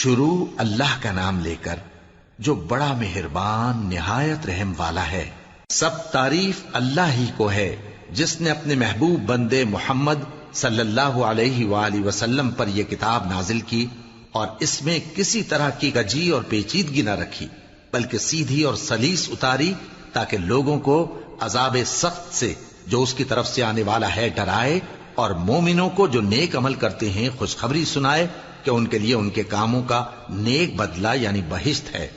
شروع اللہ کا نام لے کر جو بڑا مہربان نہایت رحم والا ہے۔ سب تعریف اللہ ہی کو ہے جس نے اپنے محبوب بندے محمد صلی اللہ علیہ وآلہ وسلم پر یہ کتاب نازل کی اور اس میں کسی طرح کی کجی اور پیچیدگی نہ رکھی، بلکہ سیدھی اور سلیس اتاری تاکہ لوگوں کو عذاب سخت سے جو اس کی طرف سے آنے والا ہے ڈرائے، اور مومنوں کو جو نیک عمل کرتے ہیں خوشخبری سنائے کہ ان کے لیے ان کے کاموں کا نیک بدلہ یعنی بہشت ہے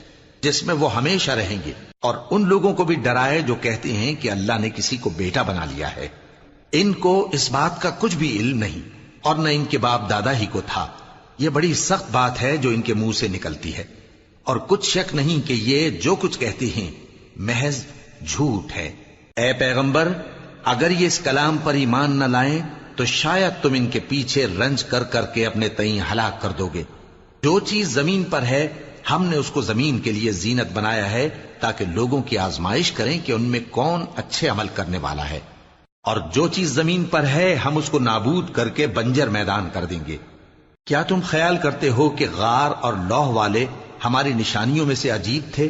جس میں وہ ہمیشہ رہیں گے، اور ان لوگوں کو بھی ڈرائے جو کہتے ہیں کہ اللہ نے کسی کو بیٹا بنا لیا ہے۔ ان کو اس بات کا کچھ بھی علم نہیں اور نہ ان کے باپ دادا ہی کو تھا۔ یہ بڑی سخت بات ہے جو ان کے منہ سے نکلتی ہے، اور کچھ شک نہیں کہ یہ جو کچھ کہتے ہیں محض جھوٹ ہے۔ اے پیغمبر، اگر یہ اس کلام پر ایمان نہ لائیں تو شاید تم ان کے پیچھے رنج کر کر کے اپنے تئیں ہلاک کر دو گے۔ جو چیز زمین پر ہے ہم نے اس کو زمین کے لیے زینت بنایا ہے تاکہ لوگوں کی آزمائش کریں کہ ان میں کون اچھے عمل کرنے والا ہے، اور جو چیز زمین پر ہے ہم اس کو نابود کر کے بنجر میدان کر دیں گے۔ کیا تم خیال کرتے ہو کہ غار اور لوح والے ہماری نشانیوں میں سے عجیب تھے؟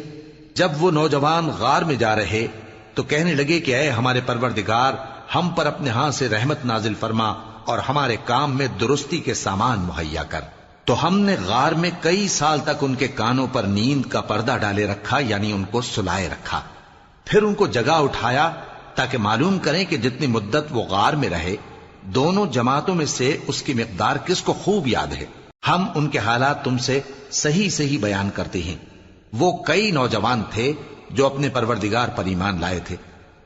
جب وہ نوجوان غار میں جا رہے تو کہنے لگے کہ اے ہمارے پروردگار، ہم پر اپنے ہاں سے رحمت نازل فرما اور ہمارے کام میں درستی کے سامان مہیا کر۔ تو ہم نے غار میں کئی سال تک ان کے کانوں پر نیند کا پردہ ڈالے رکھا، یعنی ان کو سلائے رکھا، پھر ان کو جگا اٹھایا تاکہ معلوم کریں کہ جتنی مدت وہ غار میں رہے دونوں جماعتوں میں سے اس کی مقدار کس کو خوب یاد ہے۔ ہم ان کے حالات تم سے صحیح صحیح بیان کرتے ہیں۔ وہ کئی نوجوان تھے جو اپنے پروردگار پر ایمان لائے تھے،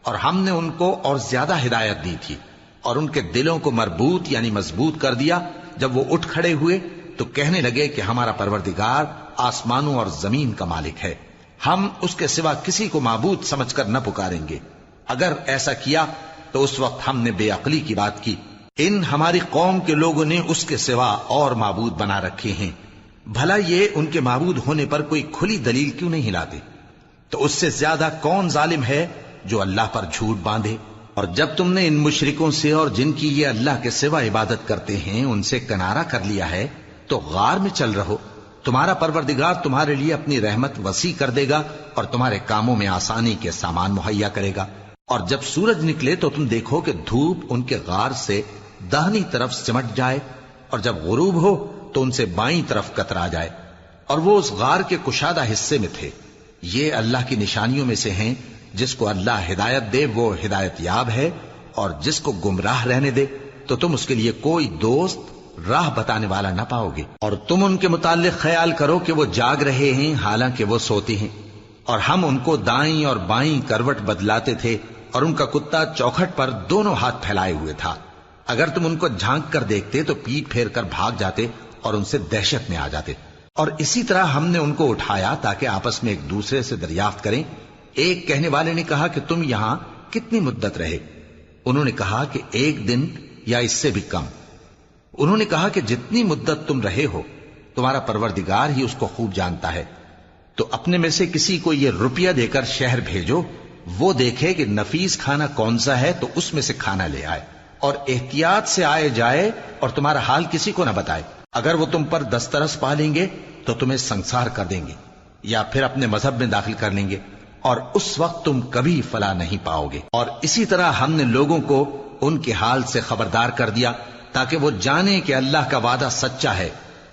اور ہم نے ان کو اور زیادہ ہدایت دی تھی، اور ان کے دلوں کو مربوط یعنی مضبوط کر دیا۔ جب وہ اٹھ کھڑے ہوئے تو کہنے لگے کہ ہمارا پروردگار آسمانوں اور زمین کا مالک ہے، ہم اس کے سوا کسی کو معبود سمجھ کر نہ پکاریں گے۔ اگر ایسا کیا تو اس وقت ہم نے بے عقلی کی بات کی۔ ان ہماری قوم کے لوگوں نے اس کے سوا اور معبود بنا رکھے ہیں، بھلا یہ ان کے معبود ہونے پر کوئی کھلی دلیل کیوں نہیں لاتے؟ تو اس سے زیادہ کون ظالم ہے جو اللہ پر جھوٹ باندھے؟ اور جب تم نے ان مشرکوں سے اور جن کی یہ اللہ کے سوا عبادت کرتے ہیں ان سے کنارہ کر لیا ہے تو غار میں چل رہو، تمہارا پروردگار تمہارے لیے اپنی رحمت وسیع کر دے گا اور تمہارے کاموں میں آسانی کے سامان مہیا کرے گا۔ اور جب سورج نکلے تو تم دیکھو کہ دھوپ ان کے غار سے داہنی طرف سمٹ جائے، اور جب غروب ہو تو ان سے بائیں طرف کترا جائے، اور وہ اس غار کے کشادہ حصے میں تھے۔ یہ اللہ کی نشانیوں میں سے ہیں، جس کو اللہ ہدایت دے وہ ہدایت یاب ہے، اور جس کو گمراہ رہنے دے تو تم اس کے لیے کوئی دوست راہ بتانے والا نہ پاؤ گے۔ اور تم ان کے متعلق خیال کرو کہ وہ جاگ رہے ہیں حالانکہ وہ سوتے ہیں، اور ہم ان کو دائیں اور بائیں کروٹ بدلاتے تھے، اور ان کا کتا چوکھٹ پر دونوں ہاتھ پھیلائے ہوئے تھا۔ اگر تم ان کو جھانک کر دیکھتے تو پیٹ پھیر کر بھاگ جاتے اور ان سے دہشت میں آ جاتے۔ اور اسی طرح ہم نے ان کو اٹھایا تاکہ آپس میں ایک دوسرے سے دریافت کریں۔ ایک کہنے والے نے کہا کہ تم یہاں کتنی مدت رہے؟ انہوں نے کہا کہ 1 دن یا اس سے بھی کم۔ انہوں نے کہا کہ جتنی مدت تم رہے ہو تمہارا پروردگار ہی اس کو خوب جانتا ہے، تو اپنے میں سے کسی کو یہ روپیہ دے کر شہر بھیجو، وہ دیکھے کہ نفیس کھانا کون سا ہے تو اس میں سے کھانا لے آئے، اور احتیاط سے آئے جائے اور تمہارا حال کسی کو نہ بتائے۔ اگر وہ تم پر دسترس پا لیں گے تو تمہیں سنسار کر دیں گے یا پھر اپنے مذہب میں داخل کر لیں گے، اور اس وقت تم کبھی فلاح نہیں پاؤ گے۔ اور اسی طرح ہم نے لوگوں کو ان کے حال سے خبردار کر دیا تاکہ وہ جانیں کہ اللہ کا وعدہ سچا ہے،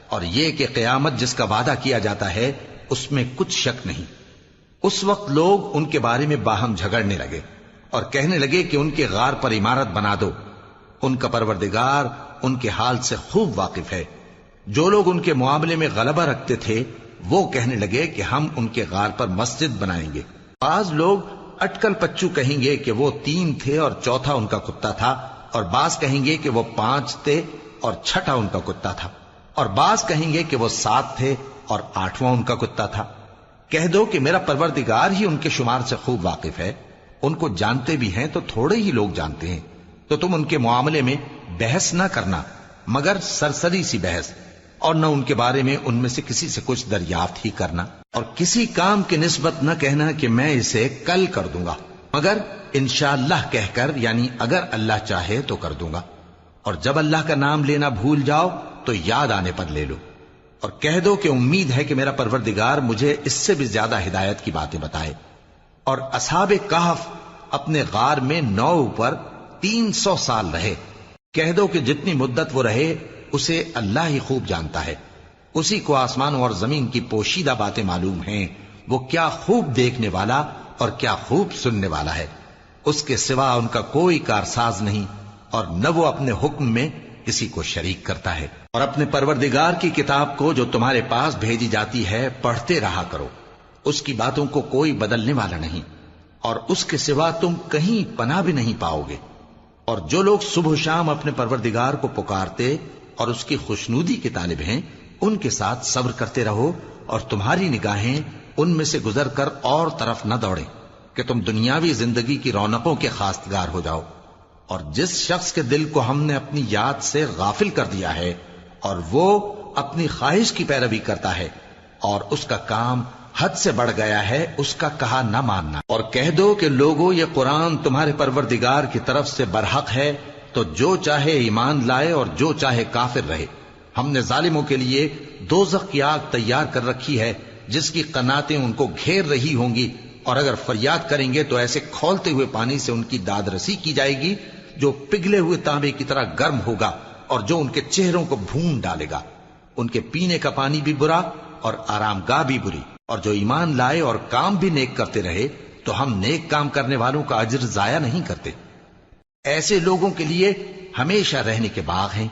اور یہ کہ قیامت جس کا وعدہ کیا جاتا ہے اس میں کچھ شک نہیں۔ اس وقت لوگ ان کے بارے میں باہم جھگڑنے لگے اور کہنے لگے کہ ان کے غار پر عمارت بنا دو۔ ان کا پروردگار ان کے حال سے خوب واقف ہے۔ جو لوگ ان کے معاملے میں غلبہ رکھتے تھے وہ کہنے لگے کہ ہم ان کے غار پر مسجد بنائیں گے۔ بعض لوگ اٹکل پچو کہیں گے کہ وہ 3 تھے اور چوتھا ان کا کتا تھا، اور بعض کہیں گے کہ وہ 5 تھے اور چھٹا ان کا کتا تھا، اور بعض کہیں گے کہ وہ 7 تھے اور 8واں ان کا کتا تھا۔ کہہ دو کہ میرا پروردگار ہی ان کے شمار سے خوب واقف ہے، ان کو جانتے بھی ہیں تو تھوڑے ہی لوگ جانتے ہیں۔ تو تم ان کے معاملے میں بحث نہ کرنا مگر سرسری سی بحث، اور نہ ان کے بارے میں ان میں سے کسی سے کچھ دریافت ہی کرنا، اور کسی کام کی نسبت نہ کہنا کہ میں اسے کل کر دوں گا، مگر انشاءاللہ کہہ کر یعنی اگر اللہ چاہے تو کر دوں گا۔ اور جب اللہ کا نام لینا بھول جاؤ تو یاد آنے پر لے لو۔ اور کہہ دو کہ امید ہے کہ میرا پروردگار مجھے اس سے بھی زیادہ ہدایت کی باتیں بتائے۔ اور اصحاب کہف اپنے غار میں 9 پر 300 سال رہے۔ کہہ دو کہ جتنی مدت وہ رہے اسے اللہ ہی خوب جانتا ہے، اسی کو آسمانوں اور زمین کی پوشیدہ باتیں معلوم ہیں، وہ کیا خوب دیکھنے والا اور کیا خوب سننے والا ہے۔ اس کے سوا ان کا کوئی کارساز نہیں، اور نہ وہ اپنے حکم میں کسی کو شریک کرتا ہے۔ اور اپنے پروردگار کی کتاب کو جو تمہارے پاس بھیجی جاتی ہے پڑھتے رہا کرو، اس کی باتوں کو کوئی بدلنے والا نہیں، اور اس کے سوا تم کہیں پناہ بھی نہیں پاؤ گے۔ اور جو لوگ صبح و شام اپنے پروردگار کو پکارتے اور اس کی خوشنودی کے طالب ہیں، ان کے ساتھ صبر کرتے رہو، اور تمہاری نگاہیں ان میں سے گزر کر اور طرف نہ دوڑیں کہ تم دنیاوی زندگی کی رونقوں کے خواستگار ہو جاؤ۔ اور جس شخص کے دل کو ہم نے اپنی یاد سے غافل کر دیا ہے اور وہ اپنی خواہش کی پیروی کرتا ہے اور اس کا کام حد سے بڑھ گیا ہے، اس کا کہا نہ ماننا۔ اور کہہ دو کہ لوگوں، یہ قرآن تمہارے پروردگار کی طرف سے برحق ہے، تو جو چاہے ایمان لائے اور جو چاہے کافر رہے۔ ہم نے ظالموں کے لیے دوزخ کی آگ تیار کر رکھی ہے جس کی قناتیں ان کو گھیر رہی ہوں گی، اور اگر فریاد کریں گے تو ایسے کھولتے ہوئے پانی سے ان کی داد رسی کی جائے گی جو پگھلے ہوئے تانبے کی طرح گرم ہوگا اور جو ان کے چہروں کو بھون ڈالے گا۔ ان کے پینے کا پانی بھی برا اور آرام گاہ بھی بری۔ اور جو ایمان لائے اور کام بھی نیک کرتے رہے تو ہم نیک کام کرنے والوں کا اجر ضائع نہیں کرتے۔ ایسے لوگوں کے لیے ہمیشہ رہنے کے باغ ہیں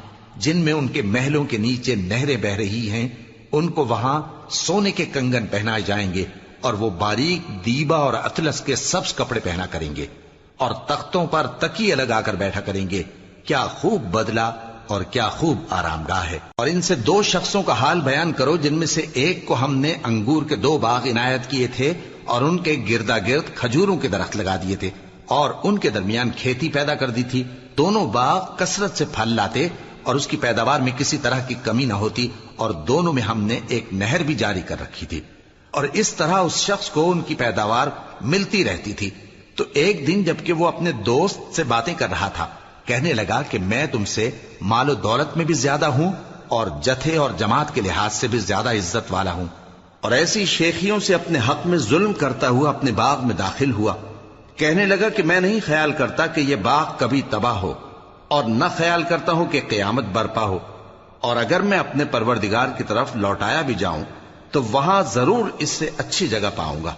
جن میں ان کے محلوں کے نیچے نہریں بہ رہی ہیں، ان کو وہاں سونے کے کنگن پہنائے جائیں گے، اور وہ باریک دیبا اور اطلس کے سبز کپڑے پہنا کریں گے، اور تختوں پر تکیے لگا کر بیٹھا کریں گے۔ کیا خوب بدلہ اور کیا خوب آرام گاہ ہے۔ اور ان سے 2 شخصوں کا حال بیان کرو جن میں سے ایک کو ہم نے انگور کے 2 باغ عنایت کیے تھے اور ان کے گردا گرد کھجوروں کے درخت لگا دیے تھے اور ان کے درمیان کھیتی پیدا کر دی تھی۔ دونوں باغ کثرت سے پھل لاتے اور اس کی پیداوار میں کسی طرح کی کمی نہ ہوتی، اور دونوں میں ہم نے ایک نہر بھی جاری کر رکھی تھی، اور اس طرح اس شخص کو ان کی پیداوار ملتی رہتی تھی۔ تو ایک دن جبکہ وہ اپنے دوست سے باتیں کر رہا تھا، کہنے لگا کہ میں تم سے مال و دولت میں بھی زیادہ ہوں اور جتھے اور جماعت کے لحاظ سے بھی زیادہ عزت والا ہوں، اور ایسی شیخیوں سے اپنے حق میں ظلم کرتا ہوا اپنے باغ میں داخل ہوا۔ کہنے لگا کہ میں نہیں خیال کرتا کہ یہ باغ کبھی تباہ ہو، اور نہ خیال کرتا ہوں کہ قیامت برپا ہو، اور اگر میں اپنے پروردگار کی طرف لوٹایا بھی جاؤں تو وہاں ضرور اس سے اچھی جگہ پاؤں گا۔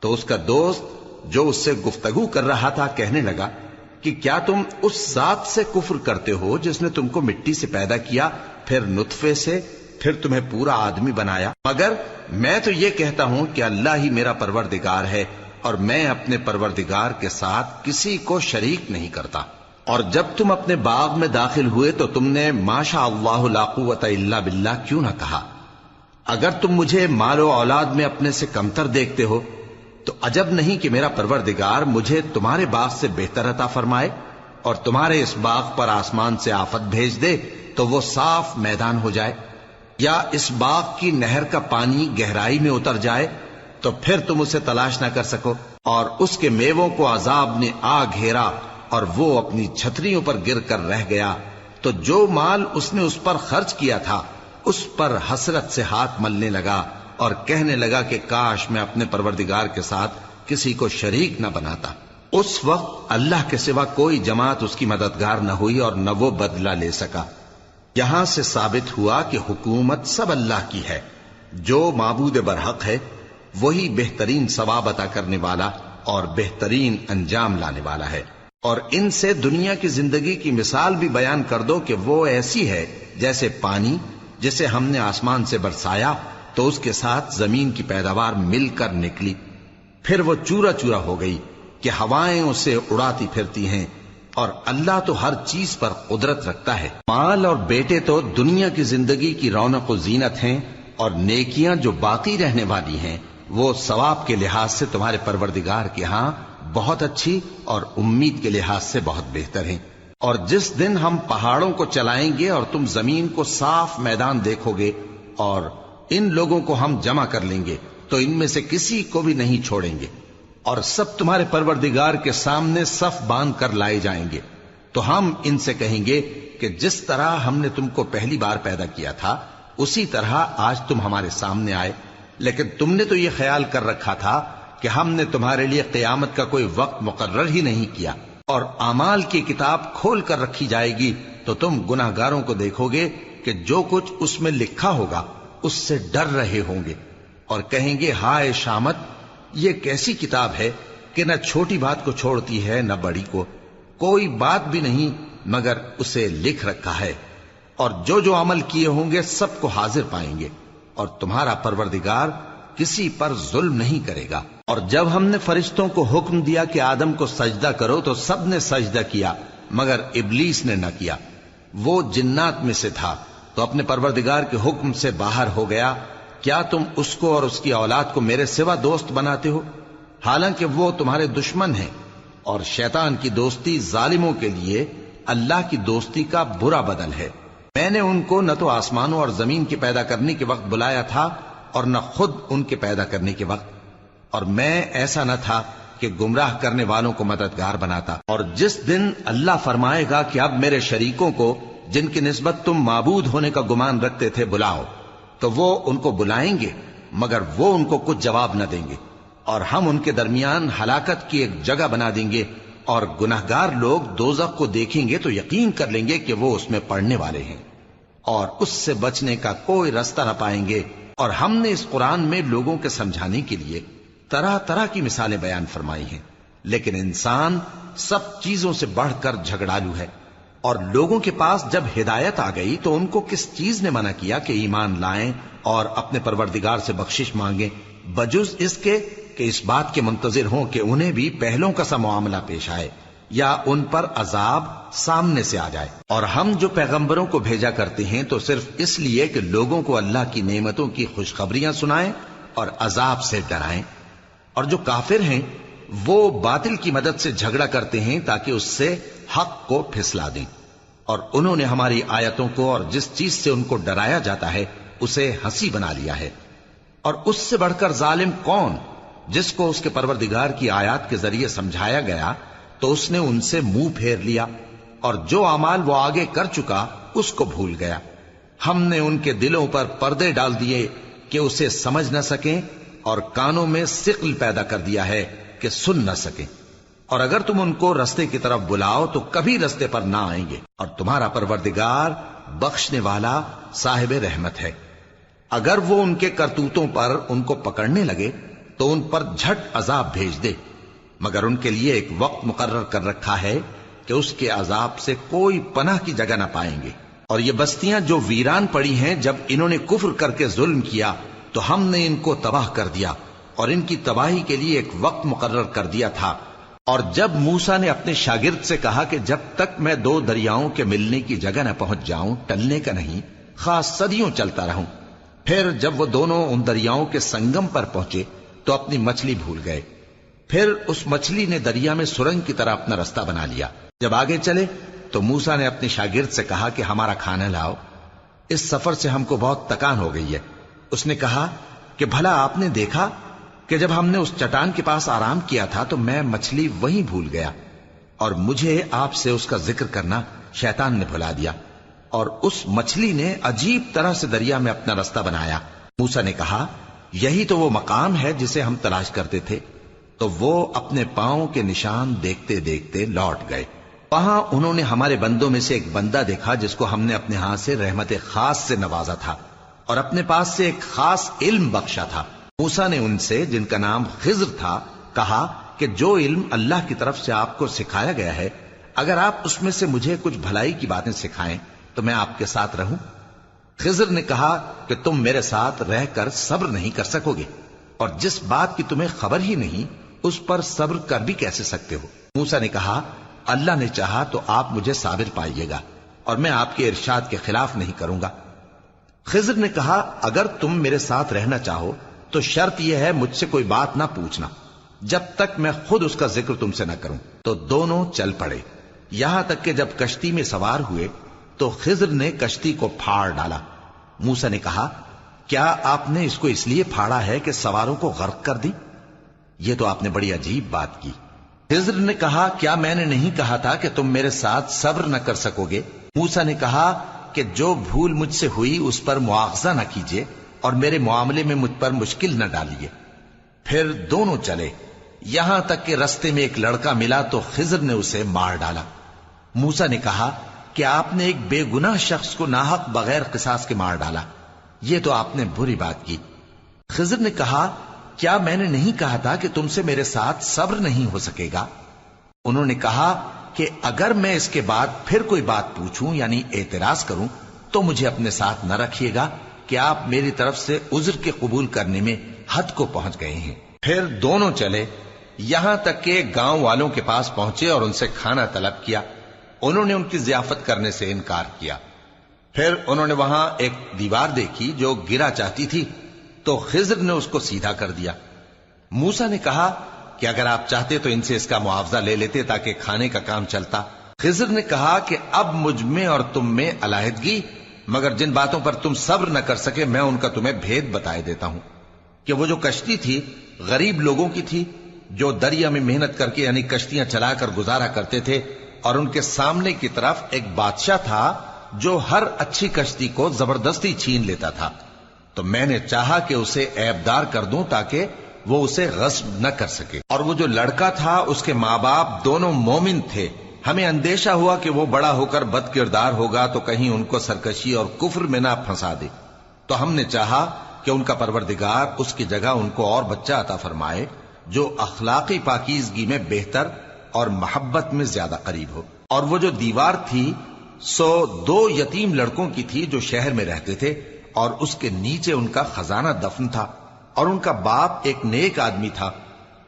تو اس کا دوست جو اس سے گفتگو کر رہا تھا کہنے لگا کہ کیا تم اس ذات سے کفر کرتے ہو جس نے تم کو مٹی سے پیدا کیا، پھر نطفے سے، پھر تمہیں پورا آدمی بنایا؟ مگر میں تو یہ کہتا ہوں کہ اللہ ہی میرا پروردگار ہے، اور میں اپنے پروردگار کے ساتھ کسی کو شریک نہیں کرتا۔ اور جب تم اپنے باغ میں داخل ہوئے تو تم نے ما شاء اللہ لا قوت الا باللہ کیوں نہ کہا؟ اگر تم مجھے مال و اولاد میں اپنے سے کمتر دیکھتے ہو تو عجب نہیں کہ میرا پروردگار مجھے تمہارے باغ سے بہتر عطا فرمائے، اور تمہارے اس باغ پر آسمان سے آفت بھیج دے تو وہ صاف میدان ہو جائے، یا اس باغ کی نہر کا پانی گہرائی میں اتر جائے تو پھر تم اسے تلاش نہ کر سکو، اور اس کے میووں کو عذاب نے آ گھیرا اور وہ اپنی چھتریوں پر گر کر رہ گیا، تو جو مال اس نے اس پر خرچ کیا تھا اس پر حسرت سے ہاتھ ملنے لگا اور کہنے لگا کہ کاش میں اپنے پروردگار کے ساتھ کسی کو شریک نہ بناتا۔ اس وقت اللہ کے سوا کوئی جماعت اس کی مددگار نہ ہوئی اور نہ وہ بدلہ لے سکا۔ یہاں سے ثابت ہوا کہ حکومت سب اللہ کی ہے، جو معبود برحق ہے وہی بہترین ثواب عطا کرنے والا اور بہترین انجام لانے والا ہے۔ اور ان سے دنیا کی زندگی کی مثال بھی بیان کر دو کہ وہ ایسی ہے جیسے پانی جسے ہم نے آسمان سے برسایا تو اس کے ساتھ زمین کی پیداوار مل کر نکلی، پھر وہ چورا چورا ہو گئی کہ ہوائیں اسے اڑاتی پھرتی ہیں، اور اللہ تو ہر چیز پر قدرت رکھتا ہے۔ مال اور بیٹے تو دنیا کی زندگی کی رونق و زینت ہیں، اور نیکیاں جو باقی رہنے والی ہیں وہ ثواب کے لحاظ سے تمہارے پروردگار کے ہاں بہت اچھی اور امید کے لحاظ سے بہت بہتر ہیں۔ اور جس دن ہم پہاڑوں کو چلائیں گے اور تم زمین کو صاف میدان دیکھو گے اور ان لوگوں کو ہم جمع کر لیں گے تو ان میں سے کسی کو بھی نہیں چھوڑیں گے، اور سب تمہارے پروردگار کے سامنے صف باندھ کر لائے جائیں گے، تو ہم ان سے کہیں گے کہ جس طرح ہم نے تم کو پہلی بار پیدا کیا تھا اسی طرح آج تم ہمارے سامنے آئے، لیکن تم نے تو یہ خیال کر رکھا تھا کہ ہم نے تمہارے لیے قیامت کا کوئی وقت مقرر ہی نہیں کیا، اور اعمال کی کتاب کھول کر رکھی جائے گی تو تم گناہگاروں کو دیکھو گے کہ جو کچھ اس میں لکھا ہوگا اس سے ڈر رہے ہوں گے، اور کہیں گے ہائے شامت، یہ کیسی کتاب ہے کہ نہ چھوٹی بات کو چھوڑتی ہے نہ بڑی کو، کوئی بات بھی نہیں مگر اسے لکھ رکھا ہے، اور جو جو عمل کیے ہوں گے سب کو حاضر پائیں گے، اور تمہارا پروردگار کسی پر ظلم نہیں کرے گا۔ اور جب ہم نے فرشتوں کو حکم دیا کہ آدم کو سجدہ کرو تو سب نے سجدہ کیا مگر ابلیس نے نہ کیا، وہ جنات میں سے تھا تو اپنے پروردگار کے حکم سے باہر ہو گیا۔ کیا تم اس کو اور اس کی اولاد کو میرے سوا دوست بناتے ہو، حالانکہ وہ تمہارے دشمن ہیں، اور شیطان کی دوستی ظالموں کے لیے اللہ کی دوستی کا برا بدل ہے۔ میں نے ان کو نہ تو آسمانوں اور زمین کے پیدا کرنے کے وقت بلایا تھا اور نہ خود ان کے پیدا کرنے کے وقت، اور میں ایسا نہ تھا کہ گمراہ کرنے والوں کو مددگار بناتا۔ اور جس دن اللہ فرمائے گا کہ اب میرے شریکوں کو جن کی نسبت تم معبود ہونے کا گمان رکھتے تھے بلاؤ، تو وہ ان کو بلائیں گے مگر وہ ان کو کچھ جواب نہ دیں گے، اور ہم ان کے درمیان ہلاکت کی ایک جگہ بنا دیں گے، اور گناہگار لوگ دوزخ کو دیکھیں گے تو یقین کر لیں گے کہ وہ اس میں پڑنے والے ہیں، اور اس سے بچنے کا کوئی رستہ نہ پائیں گے۔ اور ہم نے اس قرآن میں لوگوں کے سمجھانے کے لیے طرح طرح کی مثالیں بیان فرمائی ہیں، لیکن انسان سب چیزوں سے بڑھ کر جھگڑالو ہے، اور لوگوں کے پاس جب ہدایت آ گئی تو ان کو کس چیز نے منع کیا کہ ایمان لائیں اور اپنے پروردگار سے بخشش مانگیں، بجز اس کے کہ اس بات کے منتظر ہوں کہ انہیں بھی پہلوں کا سا معاملہ پیش آئے یا ان پر عذاب سامنے سے آ جائے۔ اور ہم جو پیغمبروں کو بھیجا کرتے ہیں تو صرف اس لیے کہ لوگوں کو اللہ کی نعمتوں کی خوشخبریاں سنائیں اور عذاب سے ڈرائیں، اور جو کافر ہیں وہ باطل کی مدد سے جھگڑا کرتے ہیں تاکہ اس سے حق کو پھسلا دیں، اور انہوں نے ہماری آیتوں کو اور جس چیز سے ان کو ڈرایا جاتا ہے اسے ہنسی بنا لیا ہے۔ اور اس سے بڑھ کر ظالم کون، جس کو اس کے پروردگار کی آیات کے ذریعے سمجھایا گیا تو اس نے ان سے منہ پھیر لیا، اور جو اعمال وہ آگے کر چکا اس کو بھول گیا۔ ہم نے ان کے دلوں پر پردے ڈال دیے کہ اسے سمجھ نہ سکیں، اور کانوں میں ثقل پیدا کر دیا ہے کہ سن نہ سکیں، اور اگر تم ان کو رستے کی طرف بلاؤ تو کبھی رستے پر نہ آئیں گے، اور تمہارا پروردگار بخشنے والا صاحب رحمت ہے۔ اگر وہ ان کے کرتوتوں پر ان کو پکڑنے لگے تو ان پر جھٹ عذاب بھیج دے، مگر ان کے لیے ایک وقت مقرر کر رکھا ہے کہ اس کے عذاب سے کوئی پناہ کی جگہ نہ پائیں گے۔ اور یہ بستیاں جو ویران پڑی ہیں، جب انہوں نے کفر کر کے ظلم کیا تو ہم نے ان کو تباہ کر دیا، اور ان کی تباہی کے لیے ایک وقت مقرر کر دیا تھا۔ اور جب موسیٰ نے اپنے شاگرد سے کہا کہ جب تک میں دو دریاؤں کے ملنے کی جگہ نہ پہنچ جاؤں ٹلنے کا نہیں، خاص صدیوں چلتا رہوں، پھر جب وہ دونوں ان دریاؤں کے سنگم پر پہنچے تو اپنی مچھلی بھول گئے، پھر اس مچھلی نے دریا میں سرنگ کی طرح اپنا رستہ بنا لیا۔ جب آگے چلے تو موسیٰ نے اپنے شاگرد سے کہا کہ ہمارا کھانا لاؤ، اس سفر سے ہم کو بہت تکان ہو گئی ہے۔ اس نے کہا کہ بھلا آپ نے دیکھا کہ جب ہم نے اس چٹان کے پاس آرام کیا تھا تو میں مچھلی وہیں بھول گیا، اور مجھے آپ سے اس کا ذکر کرنا شیطان نے بھلا دیا، اور اس مچھلی نے عجیب طرح سے دریا میں اپنا رستہ بنایا۔ موسیٰ نے کہا یہی تو وہ مقام ہے جسے ہم تلاش کرتے تھے، تو وہ اپنے پاؤں کے نشان دیکھتے دیکھتے لوٹ گئے۔ وہاں انہوں نے ہمارے بندوں میں سے ایک بندہ دیکھا جس کو ہم نے اپنے ہاتھ سے رحمت خاص سے نوازا تھا اور اپنے پاس سے ایک خاص علم بخشا تھا۔ موسیٰ نے ان سے جن کا نام خضر تھا کہا کہ جو علم اللہ کی طرف سے آپ کو سکھایا گیا ہے، اگر آپ اس میں سے مجھے کچھ بھلائی کی باتیں سکھائیں تو میں آپ کے ساتھ رہوں۔ خضر نے کہا کہ تم میرے ساتھ رہ کر صبر نہیں کر سکو گے، اور جس بات کی تمہیں خبر ہی نہیں اس پر صبر کر بھی کیسے سکتے ہو؟ موسیٰ نے کہا اللہ نے چاہا تو آپ مجھے صابر پائیے گا، اور میں آپ کے ارشاد کے خلاف نہیں کروں گا۔ خضر نے کہا اگر تم میرے ساتھ رہنا چاہو تو شرط یہ ہے مجھ سے کوئی بات نہ پوچھنا جب تک میں خود اس کا ذکر تم سے نہ کروں۔ تو دونوں چل پڑے، یہاں تک کہ جب کشتی میں سوار ہوئے تو خضر نے کشتی کو پھاڑ ڈالا۔ موسیٰ نے کہا کیا آپ نے اس کو اس لیے پھاڑا ہے کہ سواروں کو غرق کر دی؟ یہ تو آپ نے بڑی عجیب بات کی۔ خضر نے کہا کیا میں نے نہیں کہا تھا کہ تم میرے ساتھ صبر نہ کر سکو گے؟ موسیٰ نے کہا کہ جو بھول مجھ سے ہوئی اس پر مواخذہ نہ کیجیے اور میرے معاملے میں مجھ پر مشکل نہ ڈالیے۔ پھر دونوں چلے، یہاں تک کہ رستے میں ایک لڑکا ملا تو خضر نے اسے مار ڈالا۔ موسیٰ نے کہا کہ آپ نے ایک بے گناہ شخص کو ناحق بغیر قصاص کے مار ڈالا، یہ تو آپ نے بری بات کی۔ خضر نے کہا کیا میں نے نہیں کہا تھا کہ تم سے میرے ساتھ صبر نہیں ہو سکے گا؟ انہوں نے کہا کہ اگر میں اس کے بعد پھر کوئی بات پوچھوں یعنی اعتراض کروں تو مجھے اپنے ساتھ نہ رکھیے گا کہ آپ میری طرف سے عذر کے قبول کرنے میں حد کو پہنچ گئے ہیں۔ پھر دونوں چلے، یہاں تک کہ گاؤں والوں کے پاس پہنچے اور ان سے کھانا طلب کیا۔ انہوں نے ان کی ضیافت کرنے سے انکار کیا۔ پھر انہوں نے وہاں ایک دیوار دیکھی جو گرا چاہتی تھی تو خضر نے اس کو سیدھا کر دیا۔ موسیٰ نے کہا کہ اگر آپ چاہتے تو ان سے اس کا معاوضہ لے لیتے تاکہ کھانے کا کام چلتا۔ خضر نے کہا کہ اب مجھ میں اور تم میں علیحدگی، مگر جن باتوں پر تم صبر نہ کر سکے میں ان کا تمہیں بھید بتائے دیتا ہوں کہ وہ جو کشتی تھی غریب لوگوں کی تھی جو دریا میں محنت کر کے یعنی کشتیاں چلا کر گزارا کرتے تھے، اور ان کے سامنے کی طرف ایک بادشاہ تھا جو ہر اچھی کشتی کو زبردستی چھین لیتا تھا، تو میں نے چاہا کہ اسے عیبدار کر دوں تاکہ وہ اسے غصب نہ کر سکے۔ اور وہ جو لڑکا تھا اس کے ماں باپ دونوں مومن تھے، ہمیں اندیشہ ہوا کہ وہ بڑا ہو کر بد کردار ہوگا تو کہیں ان کو سرکشی اور کفر میں نہ پھنسا دے، تو ہم نے چاہا کہ ان کا پروردگار اس کی جگہ ان کو اور بچہ عطا فرمائے جو اخلاقی پاکیزگی میں بہتر اور محبت میں زیادہ قریب ہو۔ اور وہ جو دیوار تھی سو 2 یتیم لڑکوں کی تھی جو شہر میں رہتے تھے، اور اس کے نیچے ان کا خزانہ دفن تھا، اور ان کا باپ ایک نیک آدمی تھا۔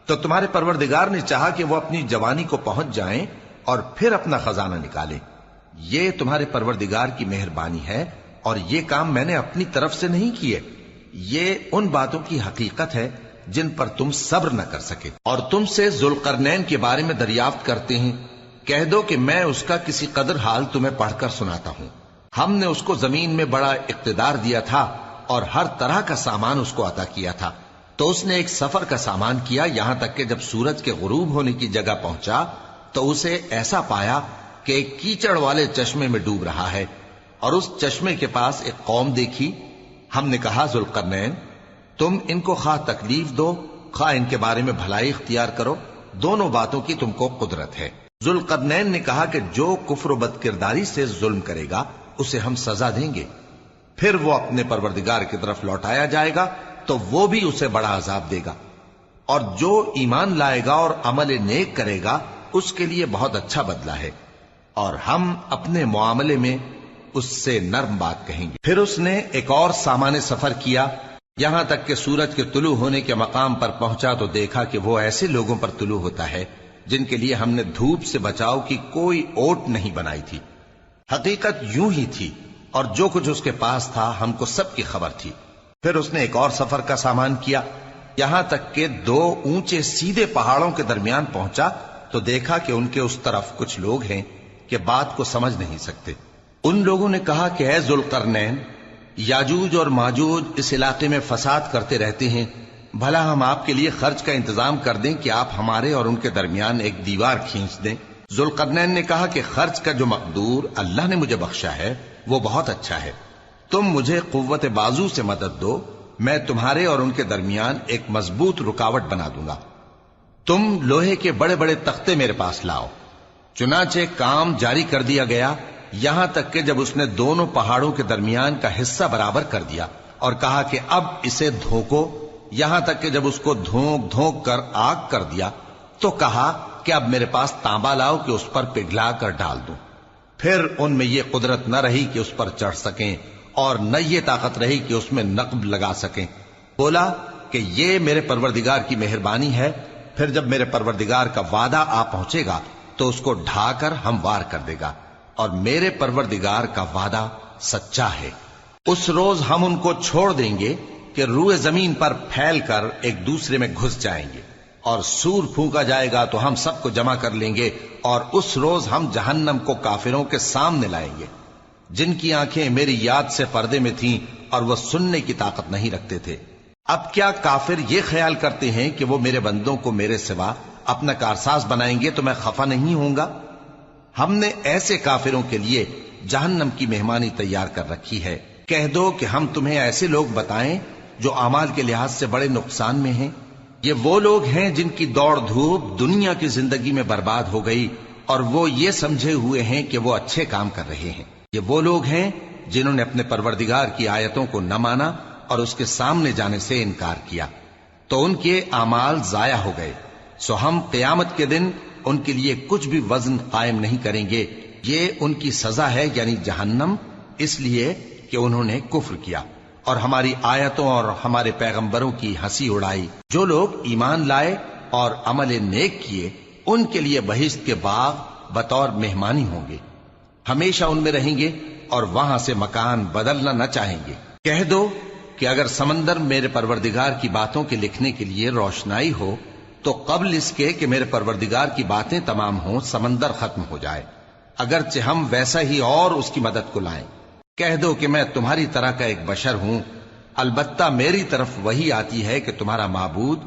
تو تمہارے پروردگار نے چاہا کہ وہ اپنی جوانی کو پہنچ جائیں اور پھر اپنا خزانہ نکالیں۔ یہ تمہارے پروردگار کی مہربانی ہے، اور یہ کام میں نے اپنی طرف سے نہیں کیے، یہ ان باتوں کی حقیقت ہے جن پر تم صبر نہ کر سکے۔ اور تم سے ذوالقرنین کے بارے میں دریافت کرتے ہیں، کہہ دو کہ میں اس کا کسی قدر حال تمہیں پڑھ کر سناتا ہوں۔ ہم نے اس کو زمین میں بڑا اقتدار دیا تھا اور ہر طرح کا سامان اس کو عطا کیا تھا، تو اس نے ایک سفر کا سامان کیا، یہاں تک کہ جب سورج کے غروب ہونے کی جگہ پہنچا تو اسے ایسا پایا کہ ایک کیچڑ والے چشمے میں ڈوب رہا ہے، اور اس چشمے کے پاس ایک قوم دیکھی۔ ہم نے کہا ذوالقرنین تم ان کو خواہ تکلیف دو خواہ ان کے بارے میں بھلائی اختیار کرو، دونوں باتوں کی تم کو قدرت ہے۔ ذوالقرنین نے کہا کہ جو کفر و بد کرداری سے ظلم کرے گا اسے ہم سزا دیں گے، پھر وہ اپنے پروردگار کی طرف لوٹایا جائے گا تو وہ بھی اسے بڑا عذاب دے گا، اور جو ایمان لائے گا اور عمل نیک کرے گا اس کے لیے بہت اچھا بدلہ ہے، اور ہم اپنے معاملے میں اس سے نرم بات کہیں گے۔ پھر اس نے ایک اور سامان سفر کیا، یہاں تک کہ سورج کے طلوع ہونے کے مقام پر پہنچا تو دیکھا کہ وہ ایسے لوگوں پر طلوع ہوتا ہے جن کے لیے ہم نے دھوپ سے بچاؤ کی کوئی اوٹ نہیں بنائی تھی۔ حقیقت یوں ہی تھی، اور جو کچھ اس کے پاس تھا ہم کو سب کی خبر تھی۔ پھر اس نے ایک اور سفر کا سامان کیا، یہاں تک کہ 2 اونچے سیدھے پہاڑوں کے درمیان پہنچا تو دیکھا کہ ان کے اس طرف کچھ لوگ ہیں کہ بات کو سمجھ نہیں سکتے۔ ان لوگوں نے کہا کہ اے ذوالقرنین، یاجوج اور ماجوج اس علاقے میں فساد کرتے رہتے ہیں، بھلا ہم آپ کے لیے خرچ کا انتظام کر دیں کہ آپ ہمارے اور ان کے درمیان ایک دیوار کھینچ دیں۔ ذوالقرنین نے کہا کہ خرچ کا جو مقدور اللہ نے مجھے بخشا ہے وہ بہت اچھا ہے، تم مجھے قوت بازو سے مدد دو، میں تمہارے اور ان کے درمیان ایک مضبوط رکاوٹ بنا دوں گا۔ تم لوہے کے بڑے بڑے تختے میرے پاس لاؤ۔ چنانچہ کام جاری کر دیا گیا، یہاں تک کہ جب اس نے دونوں پہاڑوں کے درمیان کا حصہ برابر کر دیا اور کہا کہ اب اسے دھوکو، یہاں تک کہ جب اس کو دھونک دھونک کر آگ کر دیا تو کہا کہ اب میرے پاس تانبا لاؤ کہ اس پر پگھلا کر ڈال دوں۔ پھر ان میں یہ قدرت نہ رہی کہ اس پر چڑھ سکیں، اور نہ یہ طاقت رہی کہ اس میں نقب لگا سکیں۔ بولا کہ یہ میرے پروردگار کی مہربانی ہے، پھر جب میرے پروردگار کا وعدہ آ پہنچے گا تو اس کو ڈھا کر ہموار کر دے گا، اور میرے پروردگار کا وعدہ سچا ہے۔ اس روز ہم ان کو چھوڑ دیں گے کہ روئے زمین پر پھیل کر ایک دوسرے میں گھس جائیں گے، اور سور پھونکا جائے گا تو ہم سب کو جمع کر لیں گے، اور اس روز ہم جہنم کو کافروں کے سامنے لائیں گے جن کی آنکھیں میری یاد سے پردے میں تھیں اور وہ سننے کی طاقت نہیں رکھتے تھے۔ اب کیا کافر یہ خیال کرتے ہیں کہ وہ میرے بندوں کو میرے سوا اپنا کارساز بنائیں گے تو میں خفا نہیں ہوں گا؟ ہم نے ایسے کافروں کے لیے جہنم کی مہمانی تیار کر رکھی ہے۔ کہہ دو کہ ہم تمہیں ایسے لوگ بتائیں جو اعمال کے لحاظ سے بڑے نقصان میں ہیں؟ یہ وہ لوگ ہیں جن کی دوڑ دھوپ دنیا کی زندگی میں برباد ہو گئی اور وہ یہ سمجھے ہوئے ہیں کہ وہ اچھے کام کر رہے ہیں۔ یہ وہ لوگ ہیں جنہوں نے اپنے پروردگار کی آیتوں کو نہ مانا اور اس کے سامنے جانے سے انکار کیا، تو ان کے اعمال ضائع ہو گئے۔ سو ہم قیامت کے دن ان کے لیے کچھ بھی وزن قائم نہیں کریں گے۔ یہ ان کی سزا ہے، یعنی جہنم، اس لیے کہ انہوں نے کفر کیا اور ہماری آیتوں اور ہمارے پیغمبروں کی ہنسی اڑائی۔ جو لوگ ایمان لائے اور عمل نیک کیے ان کے لیے بہشت کے باغ بطور مہمانی ہوں گے، ہمیشہ ان میں رہیں گے اور وہاں سے مکان بدلنا نہ چاہیں گے۔ کہہ دو کہ اگر سمندر میرے پروردگار کی باتوں کے لکھنے کے لیے روشنائی ہو تو قبل اس کے کہ میرے پروردگار کی باتیں تمام ہوں سمندر ختم ہو جائے، اگرچہ ہم ویسا ہی اور اس کی مدد کو لائیں۔ کہہ دو کہ میں تمہاری طرح کا ایک بشر ہوں، البتہ میری طرف وہی آتی ہے کہ تمہارا معبود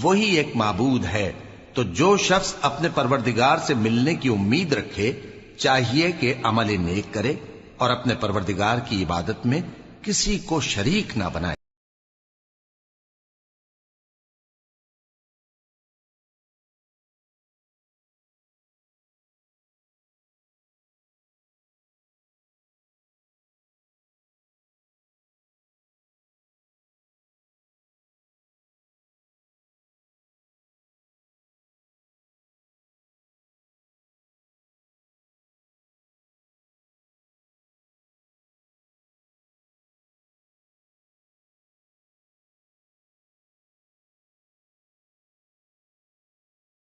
وہی ایک معبود ہے۔ تو جو شخص اپنے پروردگار سے ملنے کی امید رکھے چاہیے کہ عمل نیک کرے اور اپنے پروردگار کی عبادت میں کسی کو شریک نہ بنائے۔